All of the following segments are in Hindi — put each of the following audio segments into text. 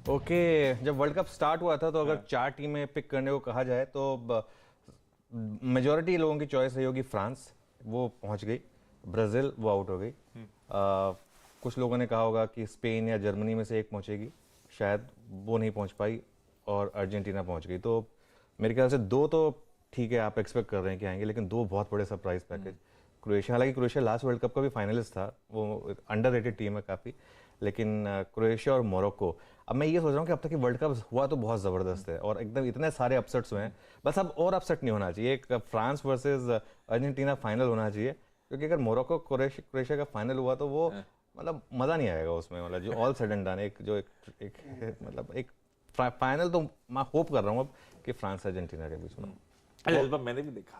ओके, जब वर्ल्ड कप स्टार्ट हुआ था तो अगर 4 टीमें पिक करने को कहा जाए तो मेजॉरिटी लोगों की चॉइस रही होगी फ्रांस, वो पहुंच गई। ब्राज़ील वो आउट हो गई। कुछ लोगों ने कहा होगा कि स्पेन या जर्मनी में से एक पहुंचेगी, शायद वो नहीं पहुंच पाई और अर्जेंटीना पहुंच गई। तो मेरे ख्याल से 2 तो ठीक है, आप एक्सपेक्ट कर रहे हैं कि आएंगे, लेकिन 2 बहुत बड़े सरप्राइज पैकेज। क्रोएशिया, हालांकि क्रोएशिया लास्ट वर्ल्ड कप का भी फाइनलिस्ट था, वो अंडररेटेड टीम है काफ़ी, लेकिन क्रोएशिया और मोरक्को। अब मैं ये सोच रहा हूँ कि अब तक कि वर्ल्ड कप हुआ तो बहुत ज़बरदस्त है और एकदम इतने सारे अपसेट्स हुए हैं, बस अब और अपसेट नहीं होना चाहिए। एक फ्रांस वर्सेस अर्जेंटीना फाइनल होना चाहिए, क्योंकि अगर मोरक्को क्रोएशिया का फाइनल हुआ तो वो मतलब मज़ा नहीं आएगा उसमें, मतलब जो ऑल सेड एंड डन एक मतलब एक फाइनल तो मैं होप कर रहा हूँ अब कि फ्रांस अर्जेंटीना के बीच में। अच्छा, इस बार मैंने भी देखा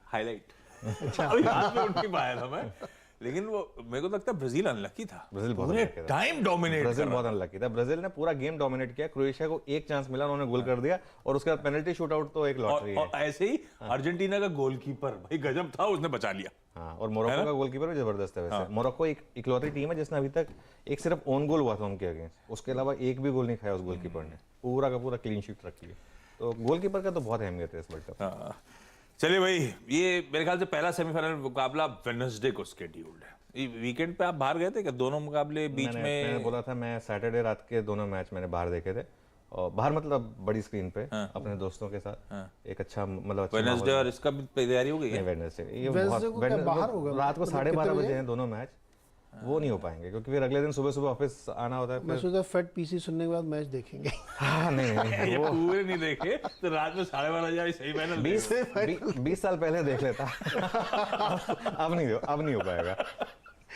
हाईलाइट। अभी हाथ में उठ के पाया था मैं, लेकिन वो मेरे को लगता है ब्राजील अनलकी था। ब्राजील बहुत पूरे अनलकी था, टाइम डोमिनेट ब्राजील बहुत अनलकी था। ब्राजील ने पूरा गेम डोमिनेट किया, क्रोएशिया को एक चांस मिला, उन्होंने गोल कर दिया और उसके बाद पेनल्टी शूट आउट तो एक लॉटरी है। और ऐसे ही अर्जेंटीना का गोलकीपर भाई गजब था, उसने बचा लिया। हाँ, और मोरक्को का गोलकीपर भी जबरदस्त है वैसे। मोरक्को एक इकलौती टीम है जिसने अभी तक एक सिर्फ ओन गोल हुआ था उनके अगेंस्ट, उसके अलावा एक भी गोल नहीं खाया उस गोलकीपर ने, पूरा का पूरा क्लीन शीट रखी है। तो गोलकीपर का तो बहुत अहमियत है इस वर्ल्ड कप। चलिए भाई, ये मेरे ख्याल से पहला सेमीफाइनल मुकाबला वेडनेसडे को स्केड्यूल्ड है। वीकेंड पे आप बाहर गए थे क्या? दोनों मुकाबले बीच में मैंने बोला था, मैं सैटरडे रात के दोनों मैच मैंने बाहर देखे थे, और बाहर मतलब बड़ी स्क्रीन पे अपने दोस्तों के साथ। एक अच्छा मतलब वेडनेसडे, और इसका भी तैयारी हो गई है? वेडनेसडे ये बहुत रात को 12:30 बजे हैं दोनों मैच, वो नहीं हो पाएंगे क्योंकि फिर अगले दिन सुबह सुबह ऑफिस आना होता है। मैं सोचा फेट पीसी सुनने के बाद मैच देखेंगे। हाँ, नहीं ये पूरे नहीं देखे तो रात में 12:30 सही फाइनल 20 साल पहले देख लेता। अब नहीं हो पाएगा,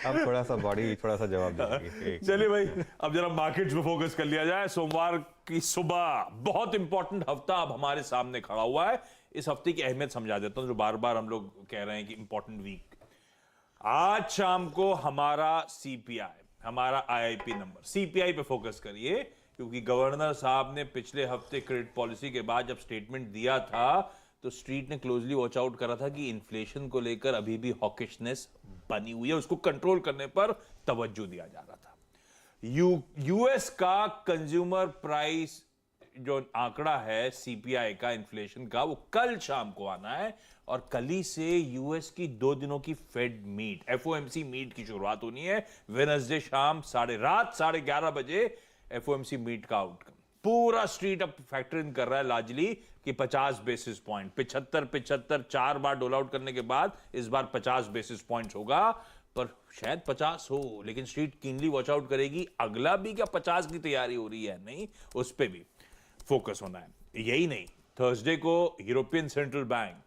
अब थोड़ा सा बॉडी थोड़ा सा जवाब देगी। चलिए भाई, अब जरा मार्केट्स पे फोकस कर लिया जाए। सोमवार की सुबह बहुत इंपॉर्टेंट हफ्ता अब हमारे सामने खड़ा हुआ है। इस हफ्ते की अहमियत समझा देता हूं, जो बार बार हम लोग कह रहे हैं कि इंपॉर्टेंट वीक। आज शाम को हमारा सीपीआई, हमारा आईआईपी नंबर, सीपीआई पे फोकस करिए, क्योंकि गवर्नर साहब ने पिछले हफ्ते क्रेडिट पॉलिसी के बाद जब स्टेटमेंट दिया था तो स्ट्रीट ने क्लोजली वॉच आउट करा था कि इन्फ्लेशन को लेकर अभी भी हॉकिशनेस बनी हुई है, उसको कंट्रोल करने पर तवज्जो दिया जा रहा था। यूएस का कंज्यूमर प्राइस जो आंकड़ा है सीपीआई का, इन्फ्लेशन का, वो कल शाम को आना है और कल ही से यूएस की 2 दिनों की फेड मीट, एफओएमसी मीट की शुरुआत होनी है। वेडनेसडे शाम रात 11:30 बजे एफओएमसी मीट का आउटकम पूरा स्ट्रीट अब फैक्टर इन कर रहा है लार्जली कि 50 बेसिस पॉइंट, 75 4 बार डोल आउट करने के बाद इस बार 50 बेसिस पॉइंट्स होगा, पर शायद 50 हो, लेकिन स्ट्रीट कीनली वॉच आउट करेगी अगला भी क्या 50 की तैयारी हो रही है, नहीं, उस पर भी फोकस होना है। यही नहीं, थर्सडे को यूरोपियन सेंट्रल बैंक,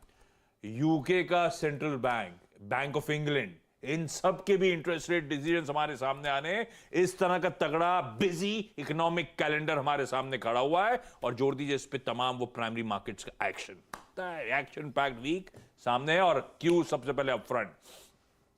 यूके का central bank, bank of England, इन सब के भी इंटरेस्ट रेट डिसीजन हमारे सामने आने। इस तरह का तगड़ा बिजी इकोनॉमिक कैलेंडर हमारे सामने खड़ा हुआ है और जोड़ दीजिए इस पे तमाम वो प्राइमरी मार्केट्स का एक्शन पैक्ड वीक सामने है। और क्यों सबसे पहले अपफ्रंट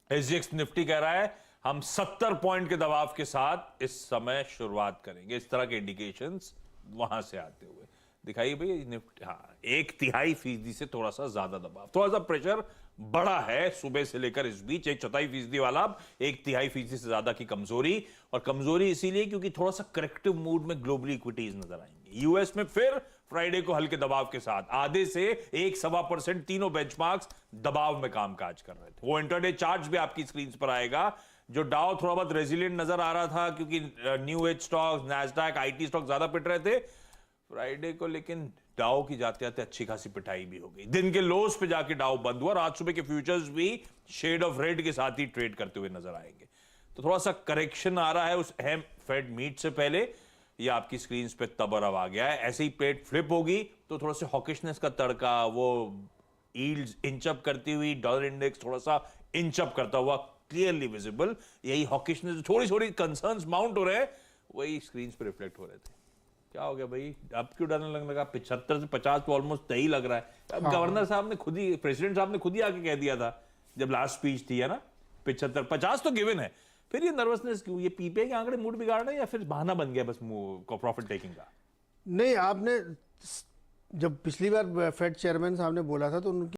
एसजीएक्स निफ्टी कह रहा है हम 70 पॉइंट के दबाव के साथ इस समय शुरुआत करेंगे। इस तरह के इंडिकेशंस वहां से आते हुए दिखाइए भाई निफ्टी, हाँ, 1/3% से थोड़ा सा ज्यादा दबाव, थोड़ा सा प्रेशर बड़ा है सुबह से लेकर इस बीच। 1/4% वाला 1/3% से ज्यादा की कमजोरी, और कमजोरी इसीलिए क्योंकि थोड़ा सा करेक्टिव मूड में ग्लोबली इक्विटीज नजर आएंगे। यूएस में फिर फ्राइडे को हल्के दबाव के साथ आधे से 1.25% तीनों बेंचमार्क्स दबाव में कामकाज कर रहे थे। वो इंटरडे चार्ट्स भी आपकी स्क्रीन पर आएगा। जो डाउ थोड़ा बहुत रेजिलिएंट नजर आ रहा था क्योंकि new age stocks, Nasdaq, IT stock ज्यादा पिट रहे थे फ्राइडे को, लेकिन डाउ की जाते जाते अच्छी खासी पिटाई भी हो गई। दिन के लोस पे जाके डाउ बंद हुआ। आज सुबह के फ्यूचर्स भी शेड ऑफ रेड के साथ ही ट्रेड करते हुए नजर आएंगे। तो थोड़ा सा करेक्शन आ रहा है उस अहम फेड मीट से पहले। ये आपकी स्क्रीन पे तबर अब आ गया है। ऐसे ही प्लेट फ्लिप होगी तो थोड़ा सा हॉकिशनेस का तड़का, वो यील्ड्स इंचअप करती हुई, डॉलर इंडेक्स थोड़ा सा इंचअप करता हुआ क्लियरली विजिबल। यही हॉकिशनेस, थोड़ी थोड़ी कंसर्न्स माउंट हो रहे हैं, वही स्क्रीन पे रिफ्लेक्ट हो रहे थे। क्या हो गया भाई, अब क्यों डरने लगने लगा? 75 से 50 तो ऑलमोस्ट तय लग रहा है। अब गवर्नर साहब ने खुद ही, प्रेसिडेंट साहब ने खुद ही आके कह दिया था जब लास्ट स्पीच थी, है ना, 75-50 तो गिवन है। फिर ये नर्वसनेस क्यों? ये पीपीआई के आंकड़े मूड बिगाड़ रहे हैं या फिर बहाना बन गया बस प्रॉफिट टेकिंग का? नहीं, आपने जब पिछली बार फेड चेयरमैन साहब ने बोला था तो उनकी